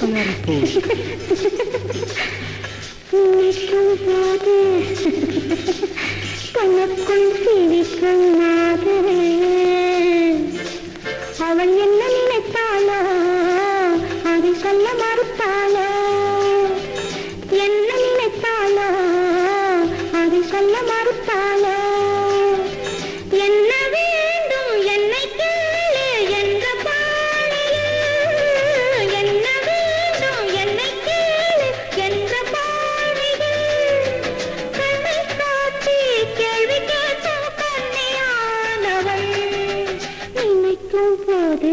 தயாரிப்பு நினைக்கும் போது கண்ணுக்குள் சிரிக்கும் மாதிரி அவள் என்ன நினைத்தாளோ அதை சொல்ல மறுத்தாளோ என்ன நினைத்தாளோ அதை சொல்ல மறுத்தாளோ என்ன வேண்டும் என்னை கேளு என்ற பாணியில் என்ன வேண்டும் என்னை கேளு என்ற பாணியில் கண்ணை காட்டி கேள்வி கேட்டும் கண்ணியானவள் நினைக்கும் போது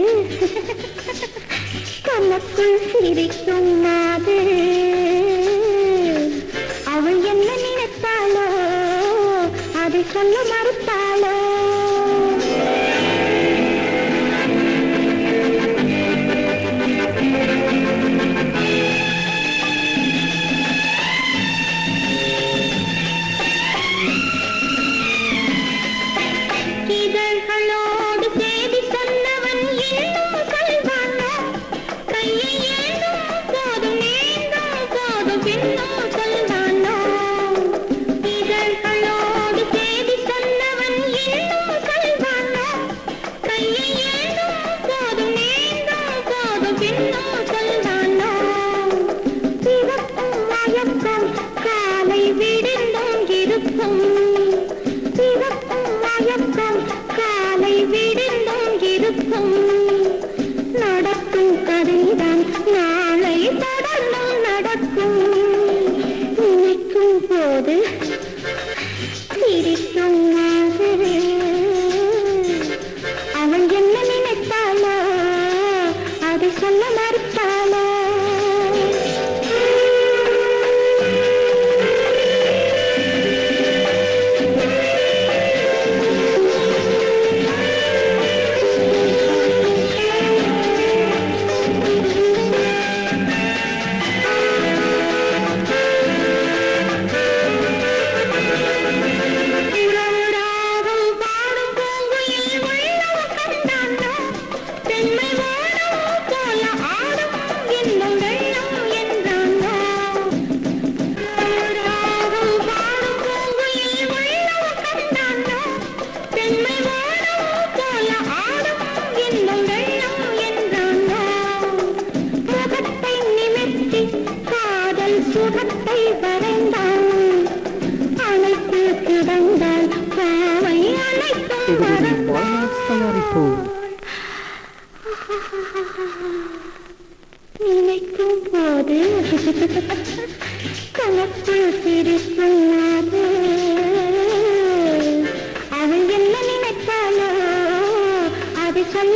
கண்ணுக்குள் சிரிக்கும் நாது அவள் என்ன நினைத்தாளோ அதை சொல்ல மறுத்தாளோ இதழ்களோடு செய்தி சொன்னவன் இன்னும் கல்வானோ கையை ஏந்தும் போதும் நீந்தும் போதும் பின்னும் சொல்வானோ இதழ்களோடு செய்தி சொன்னவன் இன்னும் கல்வானோ கையை ஏந்தும் போதும் நீந்தும் போதும் பின்னும் சொல்வானோ சிவப்பும் மயக்கம் காலை விடிந்தும் இருக்கும் சிவப்பும் மயக்கம் காலை விடிந்தும் இருக்கும் நடக்கும் கதைதான் நாளை தொடர்ந்தும் நடக்கும் நினைக்கும் போது சிரிக்கும் மாதிரி அவள் என்ன நினைத்தாளோ அதை சொல்ல மறுத்தாளோ சுகத்தை வரைந்தான் அனைத்து கிடந்தால் பாவை அனைத்தும் தயாரிப்பு நினைக்கும் போது கணக்குள் சிரிக்கும் அவள் என்ன நினைத்தாளோ அதை சொல்ல